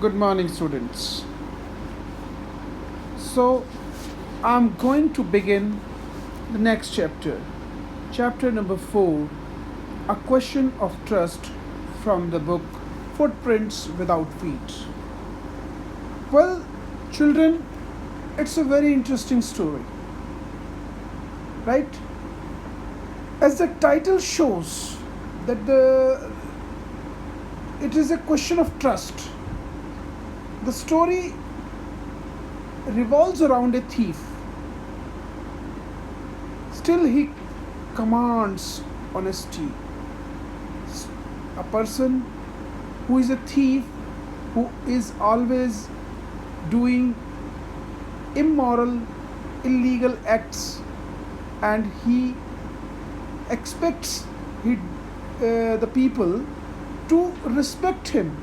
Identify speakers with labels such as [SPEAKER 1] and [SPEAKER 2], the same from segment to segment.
[SPEAKER 1] Good morning, students. So, I'm going to begin the next chapter. Chapter number 4, A Question of Trust, from the book Footprints Without Feet. Well, children, it's a very interesting story, right? As the title shows, that it is a question of trust. The story revolves around a thief. Still, he commands honesty. A person who is a thief, who is always doing immoral, illegal acts, and he expects the people to respect him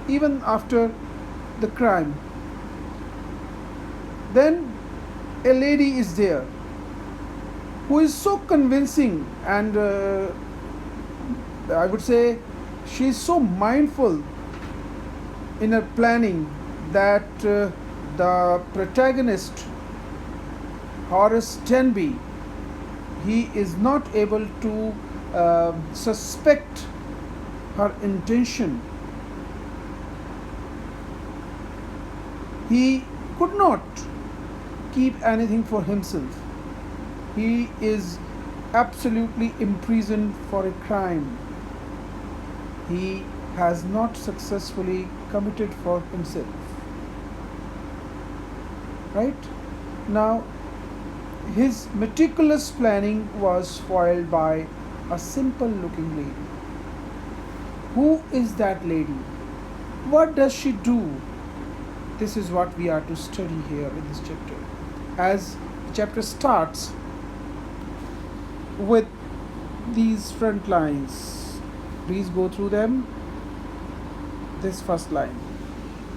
[SPEAKER 1] even after the crime. Then a lady is there who is so convincing, and I would say she is so mindful in her planning that the protagonist, Horace Denby, he is not able to suspect her intention. He could not keep anything for himself. He is absolutely imprisoned for a crime he has not successfully committed for himself. Right? Now, his meticulous planning was foiled by a simple looking lady. Who is that lady? What does she do? This is what we are to study here in this chapter. As the chapter starts with these front lines, please go through them. This first line: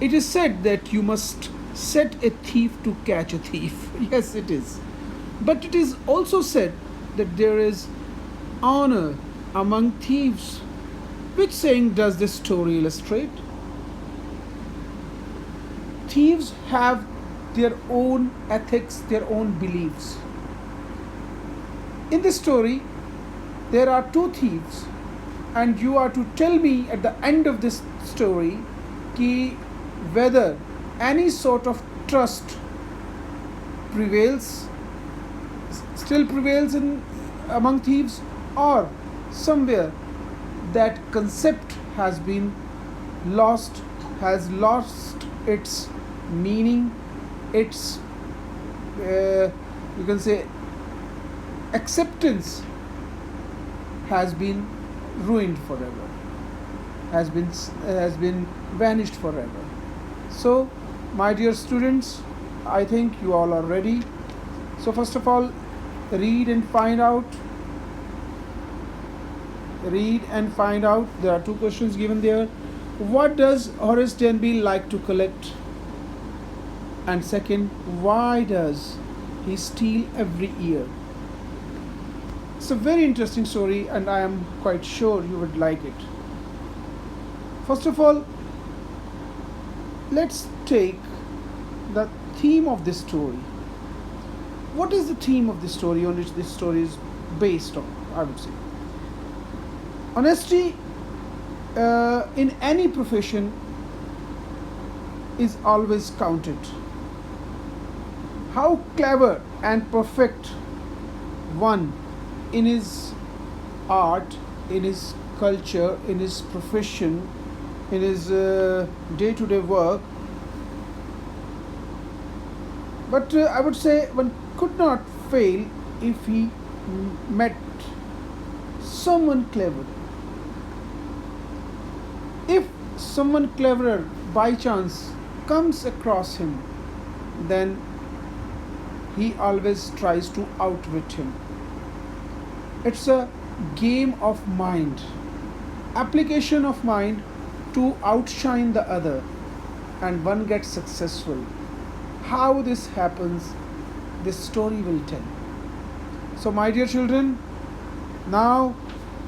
[SPEAKER 1] it is said that you must set a thief to catch a thief. Yes, it is. But it is also said that there is honor among thieves. Which saying does this story illustrate? Thieves have their own ethics, their own beliefs. In this story, there are two thieves, and you are to tell me at the end of this story whether any sort of trust prevails, still prevails among thieves, or somewhere that concept has been lost, has lost its meaning, its you can say acceptance has been ruined forever, has been vanished forever. So, my dear students, I think you all are ready. So first of all, read and find out. There are two questions given there. What does Horace Denby like to collect? And second, why does he steal every year? It's a very interesting story, and I am quite sure you would like it. First of all, let's take the theme of this story. What is the theme of this story on which this story is based on? I would say honesty in any profession is always counted. How clever and perfect one in his art, in his culture, in his profession, in his day-to-day work. But I would say one could not fail if he met someone clever. If someone cleverer by chance comes across him, then he always tries to outwit him. It's a game of mind, application of mind to outshine the other, and one gets successful. How this happens, this story will tell. So, my dear children, now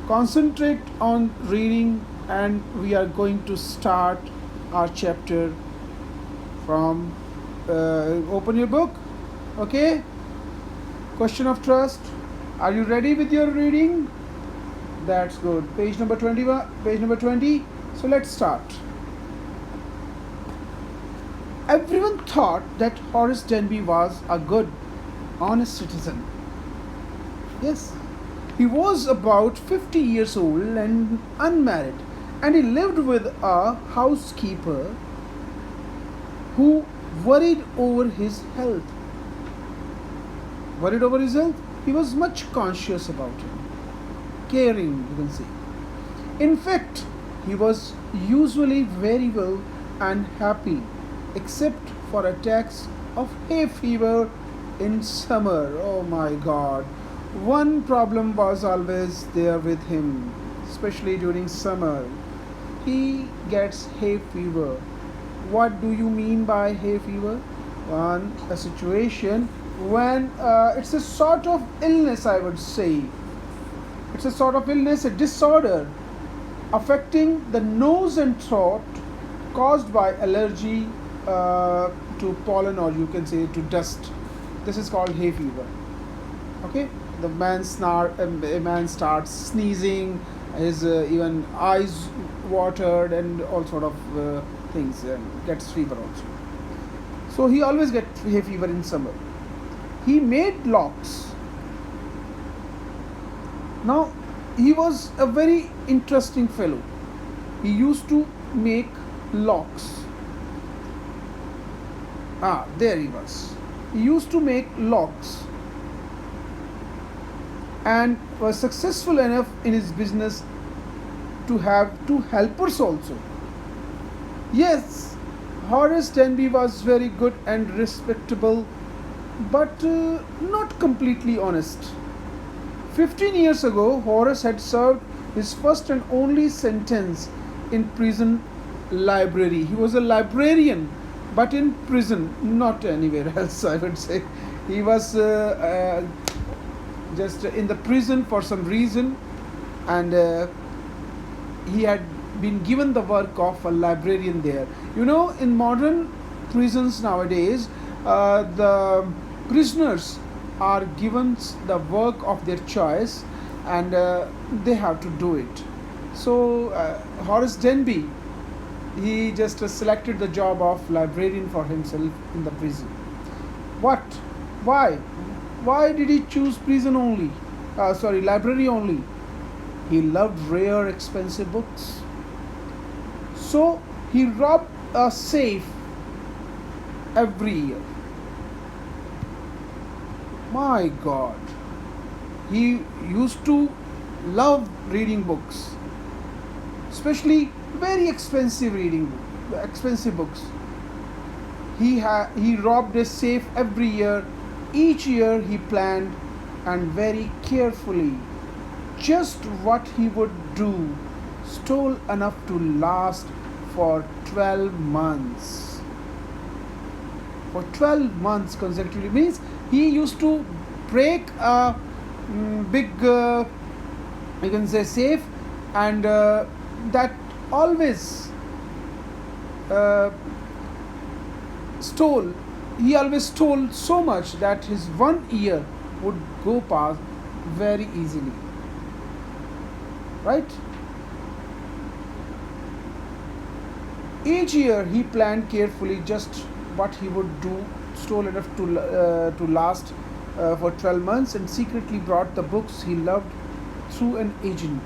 [SPEAKER 1] concentrate on reading, and we are going to start our chapter from open your book. Okay, question of trust. Are you ready with your reading? That's good. Page number 21, page number 20. So let's start. Everyone thought that Horace Denby was a good, honest citizen. Yes, he was about 50 years old and unmarried, and he lived with a housekeeper who worried over his health. Worried over his health? He was much conscious about him, caring, you can say. In fact, he was usually very well and happy, except for attacks of hay fever in summer. Oh my god. One problem was always there with him, especially during summer. He gets hay fever. What do you mean by hay fever? A situation when it's a sort of illness, I would say. It's a sort of illness, a disorder affecting the nose and throat caused by allergy to pollen, or you can say to dust. This is called hay fever. Okay, a man starts sneezing, his even eyes watered, and all sort of things, and gets fever also. So he always gets hay fever in summer. He made locks. Now, he was a very interesting fellow. He used to make locks. There he was. He used to make locks and was successful enough in his business to have two helpers also. Yes, Horace Denby was very good and respectable, but not completely honest. 15 years ago, Horace had served his first and only sentence in prison library. He was a librarian, but in prison, not anywhere else, I would say. He was just in the prison for some reason, and he had been given the work of a librarian there. You know, in modern prisons nowadays, the prisoners are given the work of their choice, and they have to do it. So Horace Denby, he just selected the job of librarian for himself in the prison. What? Why? Why did he choose prison only? Library only. He loved rare, expensive books. So he robbed a safe every year. My God. He used to love reading books, especially very expensive books. He robbed a safe every year. Each year he planned and very carefully just what he would do. Stole enough to last for 12 months. For 12 months consecutively means he used to break a big, you can say, safe, and that always stole. He always stole so much that his 1 year would go past very easily. Right? Each year he planned carefully just what he would do, stole enough to last for 12 months, and secretly brought the books he loved through an agent.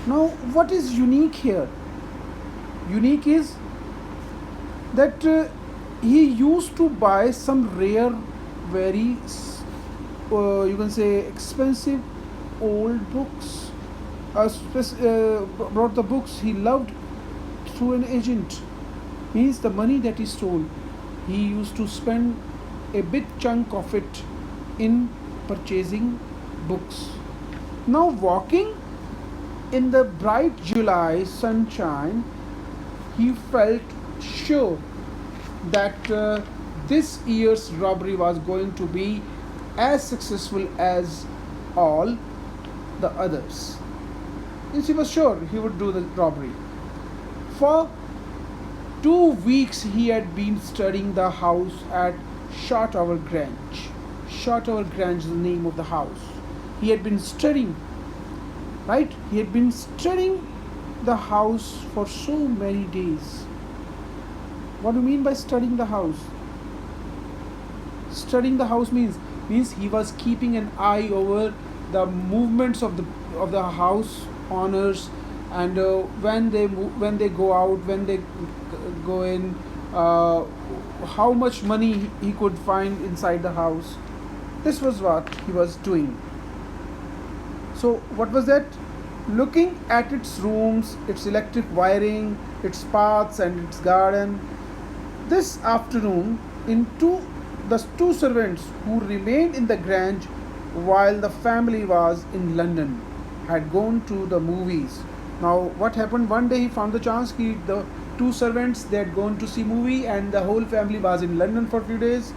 [SPEAKER 1] Now, what is unique here? Unique is that he used to buy some rare, very, you can say, expensive old books. Brought the books he loved through an agent. Means the money that he stole, he used to spend a big chunk of it in purchasing books. Now, walking in the bright July sunshine, he felt sure that this year's robbery was going to be as successful as all the others. Yes, he was sure he would do the robbery. For 2 weeks he had been studying the house at Shotover Grange. Shotover Grange is the name of the house. He had been studying, right? He had been studying the house for so many days. What do you mean by studying the house? Studying the house means he was keeping an eye over the movements of the house owners, and when they go out, when they go in, how much money he could find inside the house. This was what he was doing. So what was that? Looking at its rooms, its electric wiring, its paths, and its garden. This afternoon, the two servants who remained in the Grange while the family was in London had gone to the movies. Now, what happened? One day he found the chance. The two servants, they had gone to see movie, and the whole family was in London for a few days.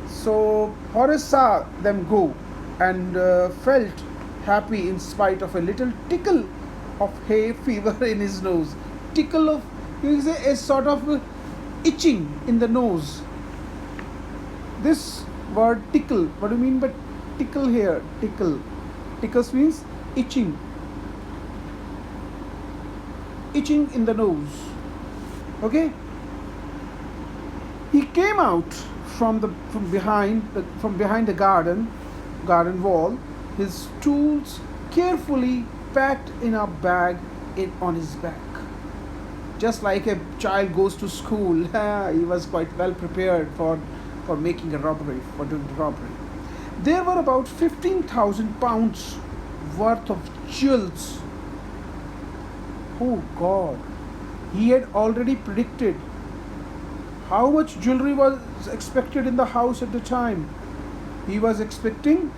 [SPEAKER 1] So Horace saw them go and felt happy in spite of a little tickle of hay fever in his nose. Tickle of, you can say, a sort of itching in the nose. This word tickle, what do you mean by tickle here? Tickle. Tickles means itching. Itching in the nose. Okay? He came out from behind the garden wall, his tools carefully packed in a bag on his back. Just like a child goes to school, he was quite well prepared for making a robbery, for doing the robbery. There were about £15,000 worth of jewels. Oh God! He had already predicted how much jewelry was expected in the house at the time. He was expecting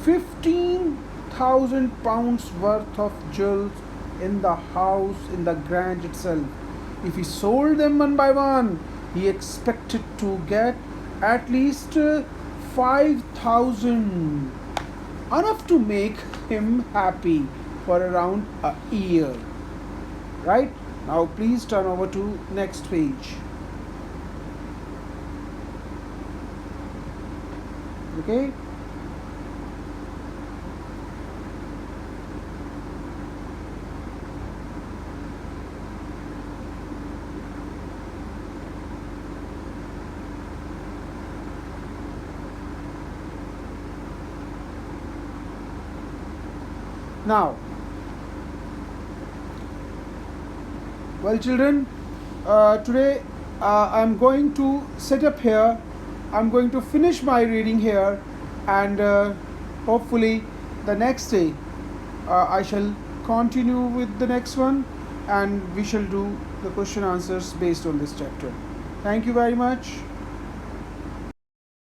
[SPEAKER 1] £15,000 worth of jewels in the house, in the Grange itself. If he sold them one by one, he expected to get at least 5,000, enough to make him happy for around a year. Right? Now please turn over to next page. Okay? Now, well children, today I'm going to set up here. I'm going to finish my reading here, and hopefully the next day I shall continue with the next one, and we shall do the question answers based on this chapter. Thank you very much.